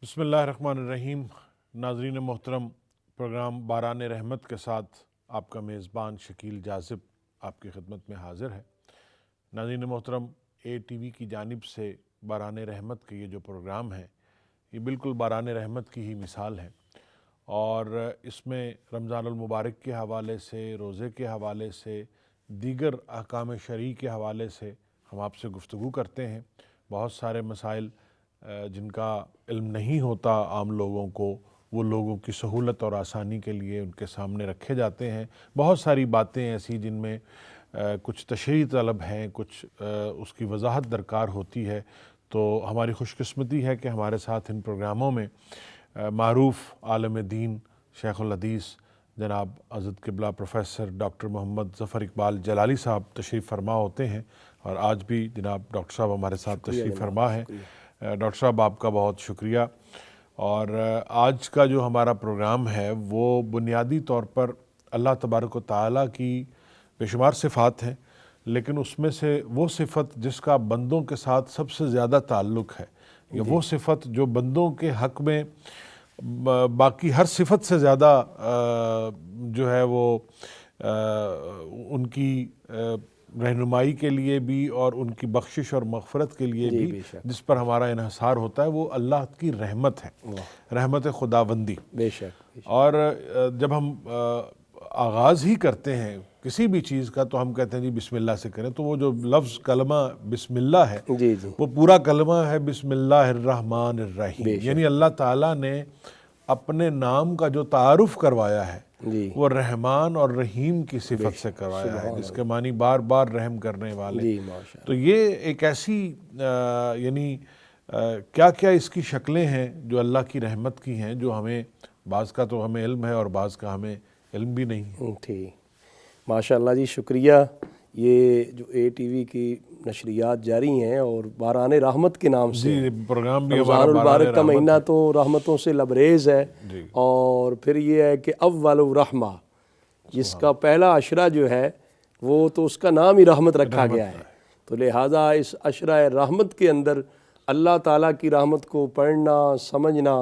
بسم اللہ الرحمن الرحیم۔ ناظرین محترم، پروگرام باران رحمت کے ساتھ آپ کا میزبان شکیل جاذب آپ کی خدمت میں حاضر ہے۔ ناظرین محترم، اے ٹی وی کی جانب سے باران رحمت کے یہ جو پروگرام ہے یہ بالکل باران رحمت کی ہی مثال ہے، اور اس میں رمضان المبارک کے حوالے سے، روزے کے حوالے سے، دیگر احکام شرعی کے حوالے سے ہم آپ سے گفتگو کرتے ہیں۔ بہت سارے مسائل جن کا علم نہیں ہوتا عام لوگوں کو، وہ لوگوں کی سہولت اور آسانی کے لیے ان کے سامنے رکھے جاتے ہیں۔ بہت ساری باتیں ایسی جن میں کچھ تشریح طلب ہیں، کچھ اس کی وضاحت درکار ہوتی ہے، تو ہماری خوش قسمتی ہے کہ ہمارے ساتھ ان پروگراموں میں معروف عالم دین شیخ الحدیث جناب حضرت قبلہ پروفیسر ڈاکٹر محمد ظفر اقبال جلالی صاحب تشریف فرما ہوتے ہیں، اور آج بھی جناب ڈاکٹر صاحب ہمارے ساتھ تشریف فرما ہے۔ ڈاکٹر صاحب آپ کا بہت شکریہ۔ اور آج کا جو ہمارا پروگرام ہے وہ بنیادی طور پر اللہ تبارک و تعالیٰ کی بے شمار صفات ہیں، لیکن اس میں سے وہ صفت جس کا بندوں کے ساتھ سب سے زیادہ تعلق ہے، یا وہ صفت جو بندوں کے حق میں باقی ہر صفت سے زیادہ جو ہے وہ ان کی رہنمائی کے لیے بھی اور ان کی بخشش اور مغفرت کے لیے بھی جس پر ہمارا انحصار ہوتا ہے، وہ اللہ کی رحمت ہے، رحمت خداوندی۔ بے شک۔ اور جب ہم آغاز ہی کرتے ہیں کسی بھی چیز کا تو ہم کہتے ہیں جی بسم اللہ سے کریں، تو وہ جو لفظ کلمہ بسم اللہ ہے وہ پورا کلمہ ہے بسم اللہ الرحمن الرحیم، یعنی اللہ تعالیٰ نے اپنے نام کا جو تعارف کروایا ہے وہ رحمان اور رحیم کی صفت سے کروایا ہے، جس کے معنی بار بار رحم کرنے والے۔ تو یہ ایک ایسی یعنی کیا کیا اس کی شکلیں ہیں جو اللہ کی رحمت کی ہیں، جو ہمیں بعض کا تو ہمیں علم ہے اور بعض کا ہمیں علم بھی نہیں ہے۔ ٹھیک، ماشاء اللہ جی، شکریہ۔ یہ جو اے ٹی وی کی نشریات جاری ہیں اور باران رحمت کے نام سے پروگرام بھی رمضان المبارک کا مہینہ تو رحمتوں سے لبریز ہے، اور پھر یہ ہے کہ اول رحمہ، جس کا پہلا عشرہ جو ہے وہ تو اس کا نام ہی رحمت رکھا گیا ہے، تو لہٰذا اس عشرہ رحمت کے اندر اللہ تعالیٰ کی رحمت کو پڑھنا، سمجھنا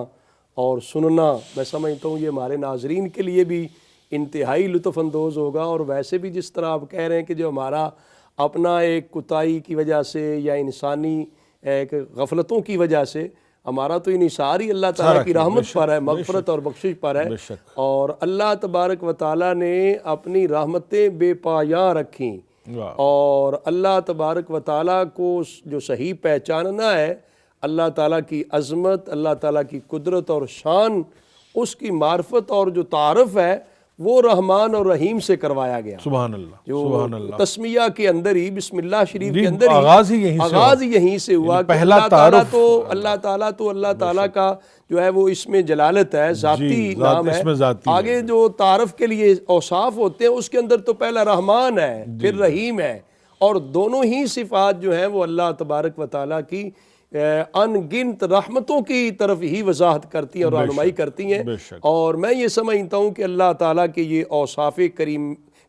اور سننا، میں سمجھتا ہوں یہ ہمارے ناظرین کے لیے بھی انتہائی لطف اندوز ہوگا۔ اور ویسے بھی جس طرح آپ کہہ رہے ہیں کہ جو ہمارا اپنا ایک کوتاہی کی وجہ سے یا انسانی ایک غفلتوں کی وجہ سے ہمارا تو انحصار ہی اللہ تعالیٰ کی رحمت پر ہے، مغفرت اور بخشش پر ہے، اور اللہ تبارک و تعالیٰ نے اپنی رحمتیں بے پایاں رکھیں، اور اللہ تبارک و تعالیٰ کو جو صحیح پہچاننا ہے، اللہ تعالیٰ کی عظمت، اللہ تعالیٰ کی قدرت اور شان، اس کی معرفت اور جو تعارف ہے وہ رحمان اور رحیم سے کروایا گیا۔ سبحان اللہ، جو تسمیہ کے اندر ہی، بسم اللہ شریف کے اندر ہی آغاز یہیں سے ہوا کہ اللہ تعالیٰ کا جو ہے وہ اس میں جلالت ہے، ذاتی نام ہے۔ آگے جو تعارف کے لیے اوصاف ہوتے ہیں اس کے اندر تو پہلا رحمان ہے، پھر رحیم ہے، اور دونوں ہی صفات جو ہیں وہ اللہ تبارک و تعالیٰ کی ان گنت رحمتوں کی طرف ہی وضاحت کرتی ہیں اور رہنمائی کرتی ہیں۔ اور میں یہ سمجھتا ہوں کہ اللہ تعالیٰ کے یہ اوصاف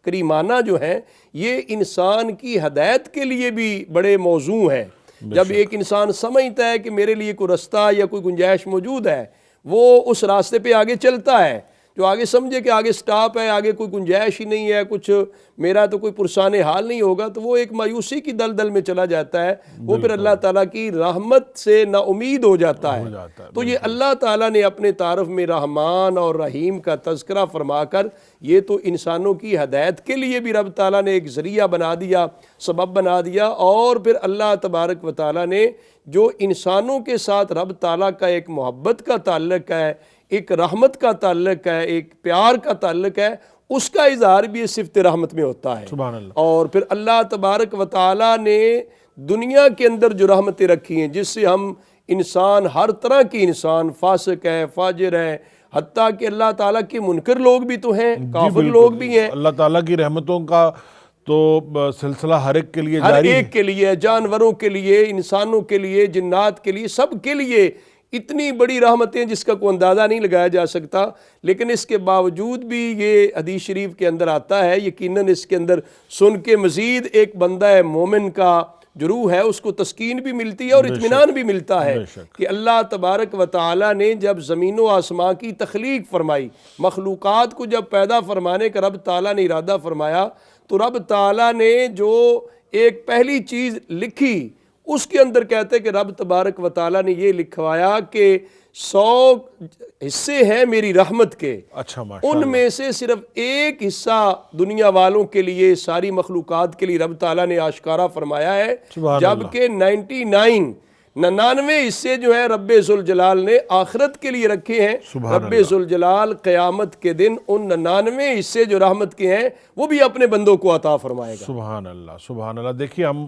کریمانہ جو ہیں یہ انسان کی ہدایت کے لیے بھی بڑے موزوں ہیں۔ جب ایک انسان سمجھتا ہے کہ میرے لیے کوئی رستہ یا کوئی گنجائش موجود ہے، وہ اس راستے پہ آگے چلتا ہے، جو آگے سمجھے کہ آگے سٹاپ ہے، آگے کوئی گنجائش ہی نہیں ہے، کچھ میرا تو کوئی پرسان حال نہیں ہوگا، تو وہ ایک مایوسی کی دلدل میں چلا جاتا ہے، وہ پھر اللہ تعالیٰ کی رحمت سے نا امید ہو جاتا ہے۔ تو یہ اللہ تعالیٰ نے اپنے تعارف میں رحمان اور رحیم کا تذکرہ فرما کر یہ تو انسانوں کی ہدایت کے لیے بھی رب تعالیٰ نے ایک ذریعہ بنا دیا، سبب بنا دیا، اور پھر اللہ تبارک و تعالیٰ نے جو انسانوں کے ساتھ رب تعالیٰ کا ایک محبت کا تعلق ہے، ایک رحمت کا تعلق ہے، ایک پیار کا تعلق ہے، اس کا اظہار بھی صفت رحمت میں ہوتا ہے۔ سبحان اللہ۔ اور پھر اللہ تبارک و تعالیٰ نے دنیا کے اندر جو رحمتیں رکھی ہیں، جس سے ہم انسان، ہر طرح کی انسان، فاسق ہے، فاجر ہے، حتیٰ کہ اللہ تعالیٰ کے منکر لوگ بھی تو ہیں، کافر لوگ بھی ہیں۔ اللہ تعالیٰ کی رحمتوں کا تو سلسلہ ہر ایک کے لیے جاری ہے، ہر ایک کے لیے، جانوروں کے لیے، انسانوں کے لیے، جنات کے لیے، سب کے لیے اتنی بڑی رحمتیں جس کا کوئی اندازہ نہیں لگایا جا سکتا۔ لیکن اس کے باوجود بھی یہ حدیث شریف کے اندر آتا ہے، یقیناً اس کے اندر سن کے مزید ایک بندہ مومن کا جو روح ہے اس کو تسکین بھی ملتی ہے اور اطمینان بھی ملتا ہے کہ اللہ تبارک و تعالیٰ نے جب زمین و آسمان کی تخلیق فرمائی، مخلوقات کو جب پیدا فرمانے کا رب تعالیٰ نے ارادہ فرمایا، تو رب تعالیٰ نے جو ایک پہلی چیز لکھی اس کے اندر کہتے کہ رب تبارک و تعالیٰ نے یہ لکھوایا کہ 100 حصے ہیں میری رحمت کے، اچھا، ان میں سے صرف ایک حصہ دنیا والوں کے لیے، ساری مخلوقات کے لیے رب تعالیٰ نے آشکارا فرمایا ہے، جبکہ 99 حصے جو ہیں رب ذوالجلال نے آخرت کے لیے رکھے ہیں۔ رب ذوالجلال قیامت کے دن ان 99 حصے جو رحمت کے ہیں وہ بھی اپنے بندوں کو عطا فرمائے گا۔ سبحان اللہ، سبحان اللہ۔ دیکھیے ہم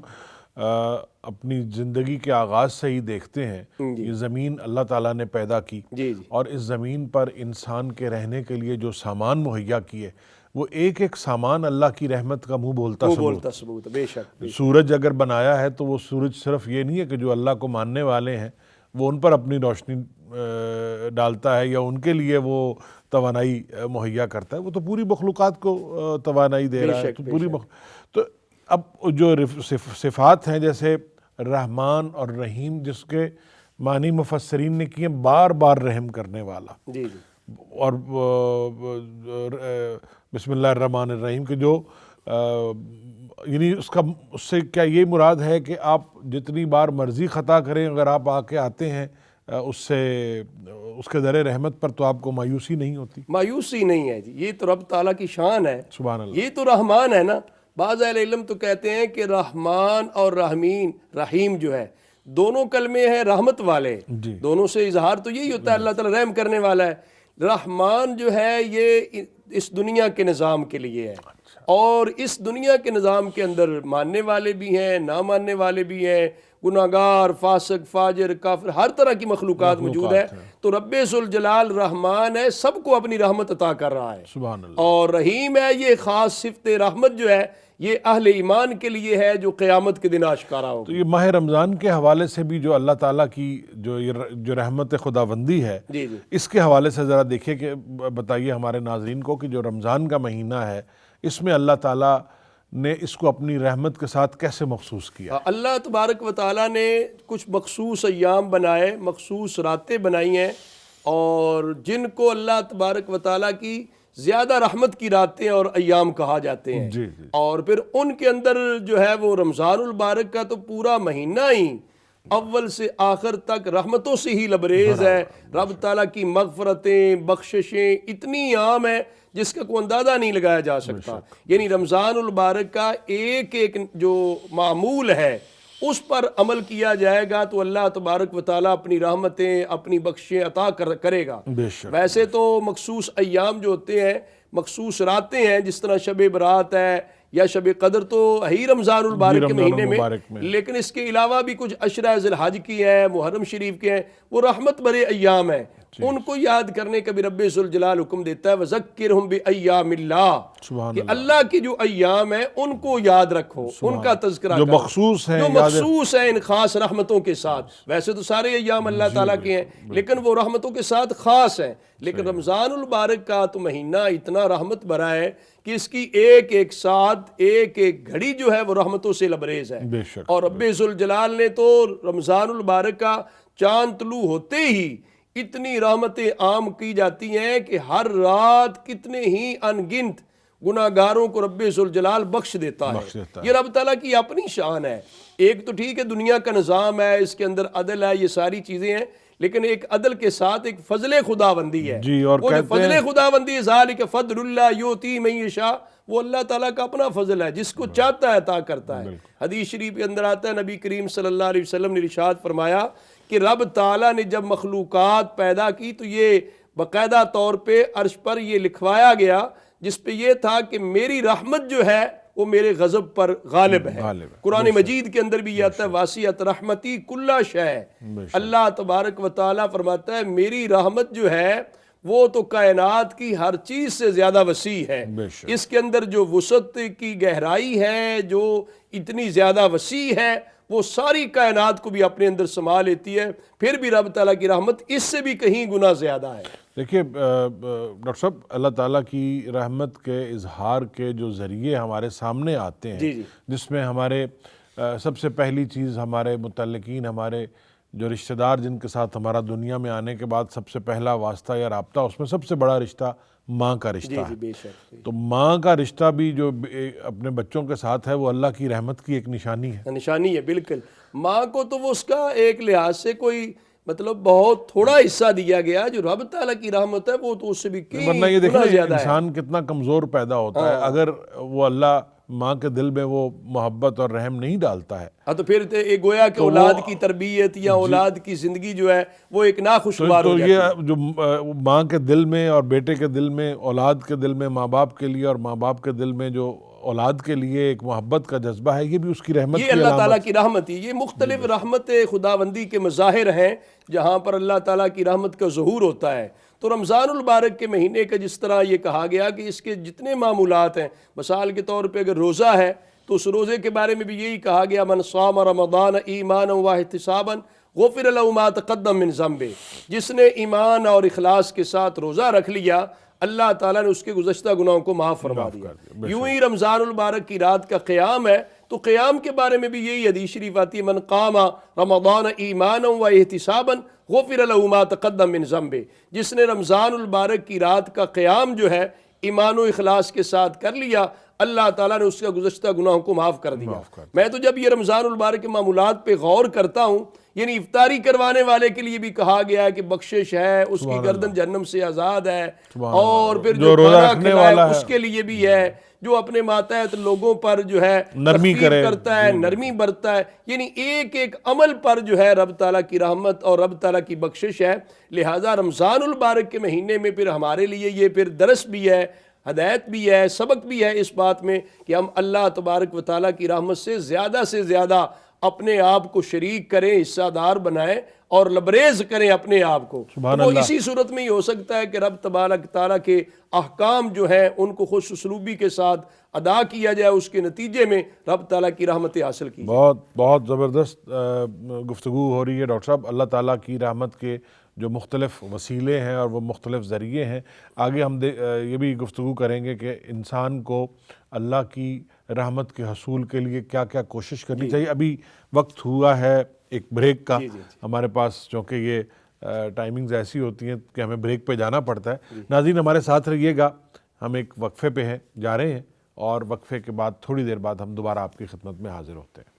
اپنی زندگی کے آغاز سے ہی دیکھتے ہیں یہ زمین اللہ تعالیٰ نے پیدا کی، اور اس زمین پر انسان کے رہنے کے لیے جو سامان مہیا کیے، وہ ایک ایک سامان اللہ کی رحمت کا منہ بولتا ثبوت۔ بے شک سورج اگر بنایا ہے تو وہ سورج صرف یہ نہیں ہے کہ جو اللہ کو ماننے والے ہیں وہ ان پر اپنی روشنی ڈالتا ہے یا ان کے لیے وہ توانائی مہیا کرتا ہے، وہ تو پوری مخلوقات کو توانائی دے رہا ہے۔ تو اب جو صفات ہیں جیسے رحمان اور رحیم، جس کے معنی مفسرین نے کیے بار بار رحم کرنے والا، اور بسم اللہ الرحمن الرحیم کے جو یعنی اس سے کیا یہ مراد ہے کہ آپ جتنی بار مرضی خطا کریں، اگر آپ آتے ہیں اس کے در رحمت پر تو آپ کو مایوسی نہیں ہوتی؟ مایوسی نہیں ہے جی، یہ تو رب تعالیٰ کی شان ہے، سبحان اللہ۔ یہ تو رحمان ہے نا۔ بعض اہل علم تو کہتے ہیں کہ رحمان اور رحیم جو ہے دونوں کلمے ہیں رحمت والے، دونوں سے اظہار تو یہی ہوتا ہے اللہ تعالیٰ رحم کرنے والا ہے۔ رحمان جو ہے یہ اس دنیا کے نظام کے لیے ہے، اور اس دنیا کے نظام کے اندر ماننے والے بھی ہیں، نہ ماننے والے بھی ہیں، گناہگار، فاسق، فاجر، کافر، ہر طرح کی مخلوقات موجود ہے۔ تو رب ذوالجلال رحمان ہے، سب کو اپنی رحمت عطا کر رہا ہے، سبحان اللہ۔ اور رحیم ہے، یہ خاص صفت رحمت جو ہے یہ اہل ایمان کے لیے ہے جو قیامت کے دن آشکارا ہوگا۔ تو یہ ماہ رمضان کے حوالے سے بھی جو اللہ تعالیٰ کی جو رحمت خداوندی ہے، اس کے حوالے سے ذرا دیکھیے کہ بتائیے ہمارے ناظرین کو کہ جو رمضان کا مہینہ ہے اس میں اللہ تعالیٰ نے اس کو اپنی رحمت کے ساتھ کیسے مخصوص کیا؟ اللہ تبارک و تعالیٰ نے کچھ مخصوص ایام بنائے، مخصوص راتیں بنائی ہیں، اور جن کو اللہ تبارک و تعالیٰ کی زیادہ رحمت کی راتیں اور ایام کہا جاتے ہیں، اور پھر ان کے اندر جو ہے وہ رمضان المبارک کا تو پورا مہینہ ہی اول سے آخر تک رحمتوں سے ہی لبریز ہے۔ رب تعالیٰ کی مغفرتیں، بخششیں اتنی عام ہیں جس کا کوئی اندازہ نہیں لگایا جا سکتا۔ یعنی رمضان المبارک کا ایک ایک جو معمول ہے اس پر عمل کیا جائے گا تو اللہ تبارک و تعالیٰ اپنی رحمتیں، اپنی بخشیں عطا کرے گا۔ ویسے تو مخصوص ایام جو ہوتے ہیں، مخصوص راتیں ہیں، جس طرح شب برات ہے یا شب قدر تو ہی رمضان المبارک کے مہینے میں، لیکن اس کے علاوہ بھی کچھ عشرہ ذی الحج کی ہیں، محرم شریف کے ہیں، وہ رحمت بھرے ایام ہیں، ان کو یاد کرنے کا بھی رب ذوالجلال حکم دیتا ہے وَذَكِّرْهُمْ بِأَيَّامِ اللَّهِ، کہ اللہ کی جو ایام ہیں ان کو یاد رکھو، ان کا تذکرہ جو کرو، مخصوص ہیں، جو مخصوص ہیں ان خاص رحمتوں کے ساتھ۔ ویسے تو سارے ایام اللہ تعالیٰ کے ہیں لیکن وہ رحمتوں کے ساتھ خاص ہیں، لیکن رمضان المبارک کا تو مہینہ اتنا رحمت بھرا ہے کہ اس کی ایک ایک ساتھ، ایک ایک گھڑی جو ہے وہ رحمتوں سے لبریز ہے۔ اور رب ذوالجلال نے تو رمضان المبارک کا چاند طلوع ہوتے ہی اتنی رحمتیں عام کی جاتی ہیں کہ ہر رات کتنے ہی انگنت گناہگاروں کو رب ذوالجلال بخش دیتا ہے۔ یہ رب تعالیٰ کی اپنی شان ہے۔ ایک تو ٹھیک ہے دنیا کا نظام ہے، اس کے اندر عدل ہے، یہ ساری چیزیں ہیں، لیکن ایک عدل کے ساتھ ایک فضل خداوندی ہے۔ وہ جو فضل خداوندی ذالک فضل اللہ یؤتی من یشاء، وہ اللہ تعالیٰ کا اپنا فضل ہے، جس کو چاہتا ہے عطا کرتا ہے۔ حدیث شریف کے اندر آتا ہے نبی کریم صلی اللہ علیہ وسلم نے ارشاد فرمایا کہ رب تعالیٰ نے جب مخلوقات پیدا کی تو یہ باقاعدہ طور پہ عرش پر یہ لکھوایا گیا جس پہ یہ تھا کہ میری رحمت جو ہے وہ میرے غضب پر غالب ہے۔ قرآن مجید کے اندر بھی یہ آتا ہے واسعت رحمتی کل شیء، اللہ تبارک و تعالیٰ فرماتا ہے میری رحمت جو ہے وہ تو کائنات کی ہر چیز سے زیادہ وسیع ہے۔ اس کے اندر جو وسعت کی گہرائی ہے، جو اتنی زیادہ وسیع ہے، وہ ساری کائنات کو بھی اپنے اندر سما لیتی ہے، پھر بھی رب تعالیٰ کی رحمت اس سے بھی کہیں گنا زیادہ ہے۔ دیکھیے ڈاکٹر صاحب، اللہ تعالیٰ کی رحمت کے اظہار کے جو ذریعے ہمارے سامنے آتے ہیں، جس میں ہمارے سب سے پہلی چیز ہمارے متعلقین، ہمارے جو رشتہ دار جن کے ساتھ ہمارا دنیا میں آنے کے بعد سب سے پہلا واسطہ یا رابطہ، اس میں سب سے بڑا رشتہ ماں کا رشتہ ہے۔ بے شک، تو ماں کا رشتہ بھی جو اپنے بچوں کے ساتھ ہے وہ اللہ کی رحمت کی ایک نشانی ہے۔ نشانی ہے، بالکل۔ ماں کو تو وہ اس کا ایک لحاظ سے کوئی مطلب بہت تھوڑا حصہ دیا گیا، جو رب تعالیٰ کی رحمت ہے وہ تو اس سے بھی ورنہ یہ دیکھیں زیادہ ہے۔ انسان کتنا کمزور پیدا ہوتا ہے، اگر وہ اللہ ماں کے دل میں وہ محبت اور رحم نہیں ڈالتا ہے ہاں تو پھر گویا کہ اولاد کی تربیت یا اولاد کی زندگی جو ہے وہ ایک ناخوشگوار ہو جاتی ہے۔ تو یہ جو ماں کے دل میں اور بیٹے کے دل میں، اولاد کے دل میں ماں باپ کے لیے، اور ماں باپ کے دل میں جو اولاد کے لیے ایک محبت کا جذبہ ہے، یہ بھی اس کی رحمت یہ کی اللہ علامت تعالیٰ کی رحمت ہی۔ یہ مختلف رحمت خداوندی کے مظاہر ہیں جہاں پر اللہ تعالیٰ کی رحمت کا ظہور ہوتا ہے۔ تو رمضان المبارک کے مہینے کا جس طرح یہ کہا گیا کہ اس کے جتنے معمولات ہیں، مثال کے طور پہ اگر روزہ ہے تو اس روزے کے بارے میں بھی یہی کہا گیا، من صام رمضان ایمانا واحتسابا غفر له ما تقدم من ذنبه، جس نے ایمان اور اخلاص کے ساتھ روزہ رکھ لیا اللہ تعالیٰ نے اس کے گزشتہ گناہوں کو معاف فرما دیا۔ یوں ہی رمضان المبارک کی رات کا قیام ہے تو قیام کے بارے میں بھی یہی حدیث شریف آتی ہے، من قام رمضان ایمانا واحتسابا غفر له ما تقدم من ذنبه، جس نے رمضان المبارک کی رات کا قیام جو ہے ایمان و اخلاص کے ساتھ کر لیا، اللہ تعالیٰ نے اس کا گزشتہ گناہوں کو معاف کر دیا۔ میں تو جب یہ رمضان المبارک کے معمولات پہ غور کرتا ہوں، یعنی افطاری کروانے والے کے لیے بھی کہا گیا ہے کہ بخشش ہے، اس کی گردن جہنم سے آزاد ہے، اور پھر جو کھانا کھلائے اس کے لیے بھی ہے، جو اپنے ماتحت لوگوں پر جو ہے نرمی کرتا ہے، نرمی برتا ہے، یعنی ایک ایک عمل پر جو ہے رب تعالیٰ کی رحمت اور رب تعالیٰ کی بخشش ہے۔ لہٰذا رمضان المبارک کے مہینے میں پھر ہمارے لیے یہ پھر درس بھی ہے، ہدایت بھی ہے، سبق بھی ہے اس بات میں کہ ہم اللہ تبارک و تعالیٰ کی رحمت سے زیادہ اپنے آپ کو شریک کریں، حصہ دار بنائیں اور لبریز کریں اپنے آپ کو۔ وہ اسی صورت میں ہی ہو سکتا ہے کہ رب تبارک تعالیٰ کے احکام جو ہیں ان کو خوش اسلوبی کے ساتھ ادا کیا جائے، اس کے نتیجے میں رب تعالیٰ کی رحمتیں حاصل کی جائیں۔ بہت زبردست گفتگو ہو رہی ہے ڈاکٹر صاحب۔ اللہ تعالیٰ کی رحمت کے جو مختلف وسیلے ہیں اور وہ مختلف ذریعے ہیں، آگے ہم یہ بھی گفتگو کریں گے کہ انسان کو اللہ کی رحمت کے حصول کے لیے کیا کیا کوشش کرنی چاہیے۔ ابھی وقت ہوا ہے ایک بریک کا ہمارے پاس، چونکہ یہ ٹائمنگز ایسی ہوتی ہیں کہ ہمیں بریک پہ جانا پڑتا ہے۔ ناظرین ہمارے ساتھ رہیے گا، ہم ایک وقفے پہ جا رہے ہیں، اور وقفے کے بعد تھوڑی دیر بعد ہم دوبارہ آپ کی خدمت میں حاضر ہوتے ہیں۔